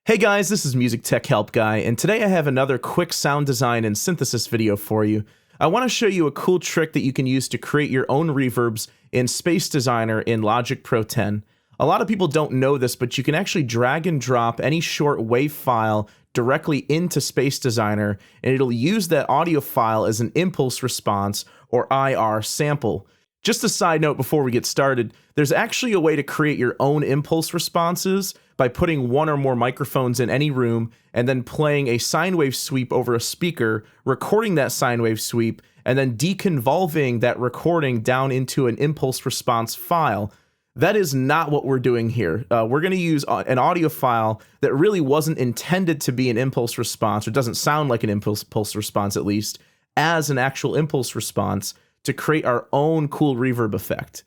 Hey guys, this is MusicTechHelpGuy, and today I have another quick sound design and synthesis video for you. I want to show you a cool trick that you can use to create your own reverbs in Space Designer in Logic Pro 10. A lot of people don't know this, but you can actually drag and drop any short WAV file directly into Space Designer, and it'll use that audio file as an impulse response or IR sample. Just a side note before we get started, there's actually a way to create your own impulse responses by putting one or more microphones in any room and then playing a sine wave sweep over a speaker, recording that sine wave sweep, and then deconvolving that recording down into an impulse response file. That is not what we're doing here. We're going to use an audio file that really wasn't intended to be an impulse response, or doesn't sound like an impulse response at least, as an actual impulse response to create our own cool reverb effect.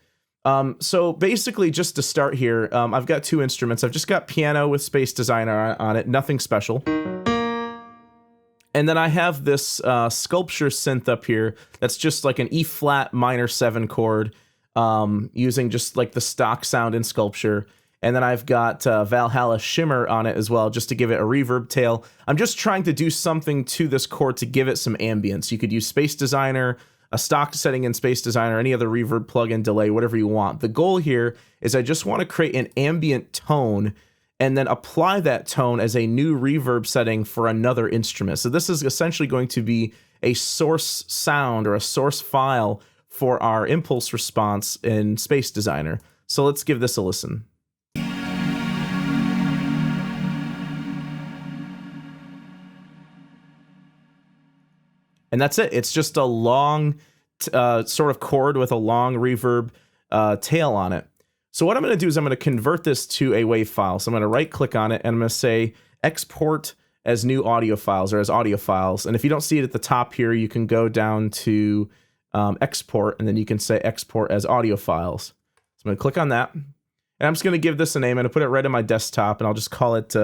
So basically, just to start here, I've got two instruments. I've just got piano with Space Designer on it, nothing special. And then I have this sculpture synth up here that's just like an E flat minor 7 chord, using just like the stock sound in Sculpture. And then I've got Valhalla Shimmer on it as well, just to give it a reverb tail. I'm just trying to do something to this chord to give it some ambience. You could use Space Designer, a stock setting in Space Designer, any other reverb plugin, delay, whatever you want. The goal here is I just want to create an ambient tone and then apply that tone as a new reverb setting for another instrument. So this is essentially going to be a source sound or a source file for our impulse response in Space Designer. So let's give this a listen. And that's it. It's just a long sort of chord with a long reverb tail on it. So what I'm going to do is I'm going to convert this to a WAV file. So I'm going to right click on it and I'm going to say export as new audio files or as audio files. And if you don't see it at the top here, you can go down to export and then you can say export as audio files. So I'm going to click on that. And I'm just going to give this a name. I'm going to put it right on my desktop and I'll just call it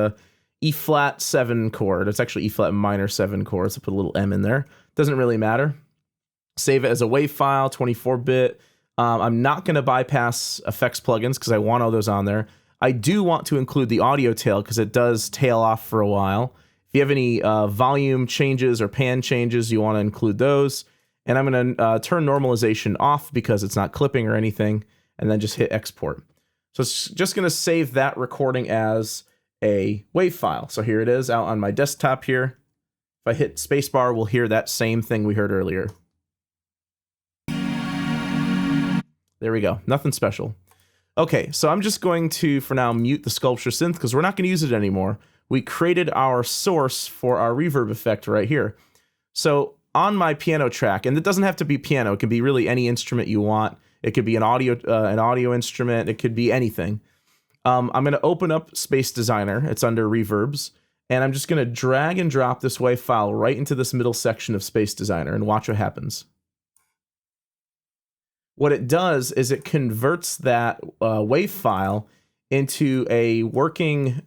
E flat 7 chord. It's actually E flat minor 7 chord. So put a little M in there. Doesn't really matter. Save it as a WAV file, 24-bit. I'm not going to bypass effects plugins because I want all those on there. I do want to include the audio tail because it does tail off for a while. If you have any volume changes or pan changes, you want to include those. And I'm going to turn normalization off because it's not clipping or anything, and then just hit export. So it's just going to save that recording as a WAV file. So here it is out on my desktop here. If I hit spacebar, we'll hear that same thing we heard earlier. There we go. Nothing special. Okay, so I'm just going to, for now, mute the Sculpture synth because we're not going to use it anymore. We created our source for our reverb effect right here. So on my piano track, and it doesn't have to be piano. It can be really any instrument you want. It could be an audio instrument. It could be anything. I'm going to open up Space Designer. It's under Reverbs. And I'm just going to drag and drop this WAV file right into this middle section of Space Designer and watch what happens. What it does is it converts that WAV file into a working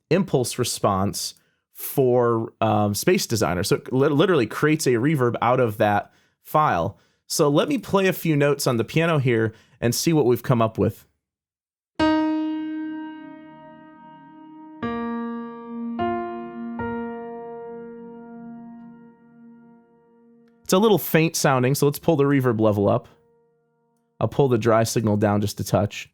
impulse response for Space Designer. So it literally creates a reverb out of that file. So let me play a few notes on the piano here and see what we've come up with. It's a little faint sounding, so let's pull the reverb level up. I'll pull the dry signal down just a touch.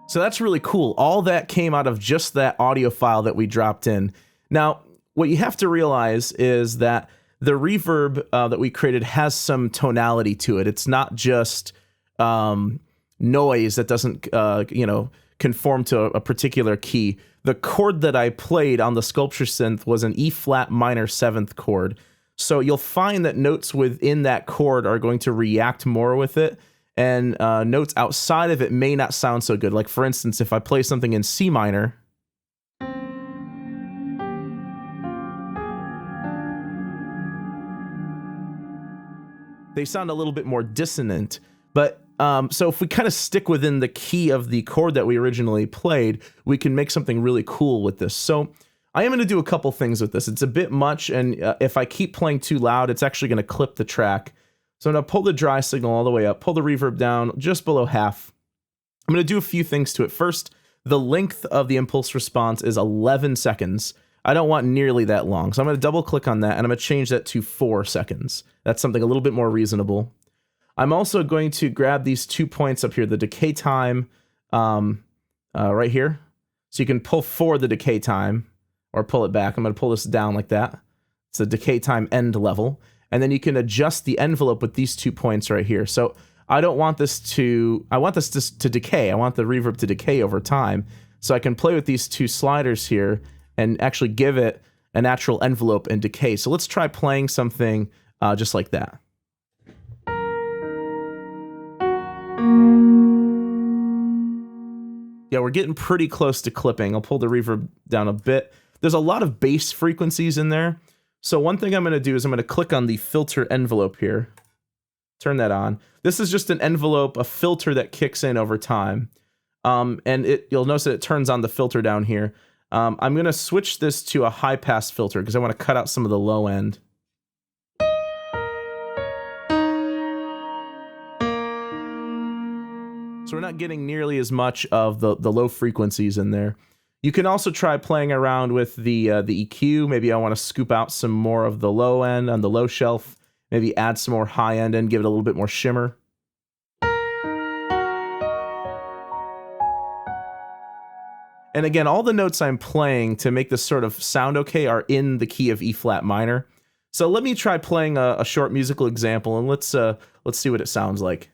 So that's really cool. All that came out of just that audio file that we dropped in. Now, what you have to realize is that the reverb that we created has some tonality to it. It's not just noise that doesn't, conform to a particular key. The chord that I played on the Sculpture synth was an E flat minor 7th chord. So you'll find that notes within that chord are going to react more with it, and notes outside of it may not sound so good. Like for instance, if I play something in C minor, they sound a little bit more dissonant. But so if we kind of stick within the key of the chord that we originally played, we can make something really cool with this. So I am going to do a couple things with this. It's a bit much, and if I keep playing too loud, it's actually going to clip the track. So I'm going to pull the dry signal all the way up, pull the reverb down just below half. I'm going to do a few things to it. First, the length of the impulse response is 11 seconds. I don't want nearly that long, so I'm going to double click on that, and I'm going to change that to 4 seconds. That's something a little bit more reasonable. I'm also going to grab these 2 points up here, the decay time right here. So you can pull forward the decay time or pull it back. I'm going to pull this down like that. It's a decay time end level. And then you can adjust the envelope with these 2 points right here. So I want this to decay. I want the reverb to decay over time. So I can play with these 2 sliders here and actually give it a natural envelope and decay. So let's try playing something just like that. Yeah, we're getting pretty close to clipping. I'll pull the reverb down a bit. There's a lot of bass frequencies in there. So one thing I'm going to do is I'm going to click on the filter envelope here. Turn that on. This is just an envelope, a filter that kicks in over time. And you'll notice that it turns on the filter down here. I'm going to switch this to a high pass filter because I want to cut out some of the low end. So we're not getting nearly as much of the low frequencies in there. You can also try playing around with the EQ. Maybe I want to scoop out some more of the low end on the low shelf. Maybe add some more high end and give it a little bit more shimmer. And again, all the notes I'm playing to make this sort of sound okay are in the key of E flat minor. So let me try playing a short musical example, and let's see what it sounds like.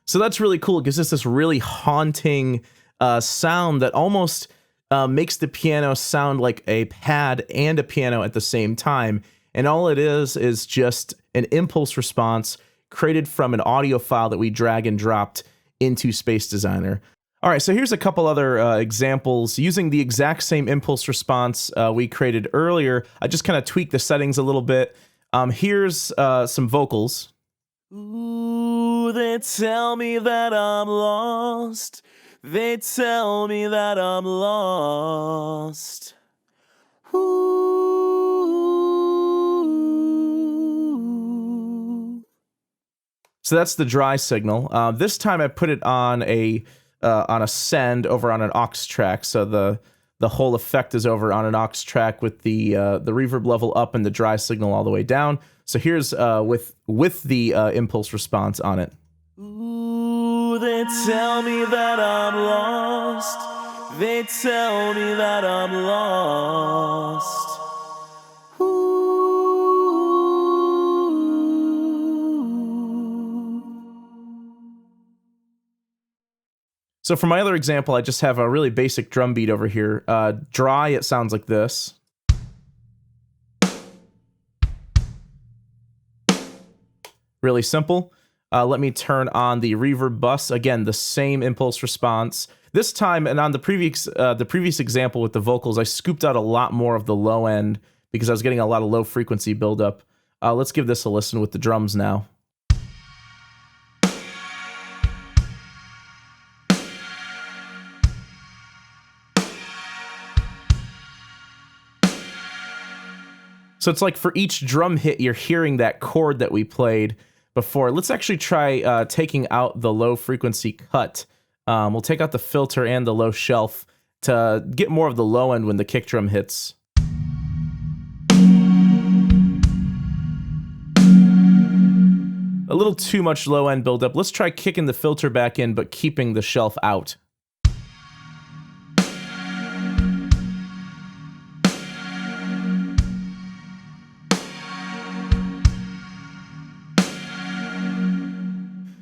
So that's really cool. It gives us this really haunting sound that almost makes the piano sound like a pad and a piano at the same time. And all it is just an impulse response created from an audio file that we drag and dropped into Space Designer. All right, so here's a couple other examples using the exact same impulse response we created earlier. I just kind of tweaked the settings a little bit. Here's some vocals. Ooh, they tell me that I'm lost. They tell me that I'm lost. Ooh. So that's the dry signal. This time I put it on a send over on an aux track. So the whole effect is over on an aux track with the reverb level up and the dry signal all the way down. So here's with the impulse response on it. Ooh, they tell me that I'm lost. They tell me that I'm lost. Ooh. So for my other example, I just have a really basic drum beat over here. Dry, it sounds like this. Really simple. Let me turn on the reverb bus. Again, the same impulse response. This time, and on the previous example with the vocals, I scooped out a lot more of the low end because I was getting a lot of low frequency buildup. Let's give this a listen with the drums now. So it's like for each drum hit, you're hearing that chord that we played before. Let's actually try taking out the low frequency cut. We'll take out the filter and the low shelf to get more of the low end when the kick drum hits. a little too much low end buildup. Let's try kicking the filter back in, but keeping the shelf out.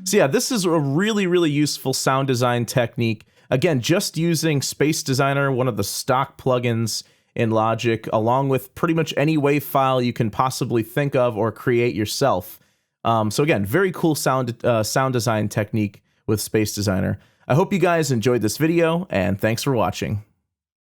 So yeah, this is a really, really useful sound design technique. Again, just using Space Designer, one of the stock plugins in Logic, along with pretty much any WAV file you can possibly think of or create yourself. So again, very cool sound design technique with Space Designer. I hope you guys enjoyed this video, and thanks for watching.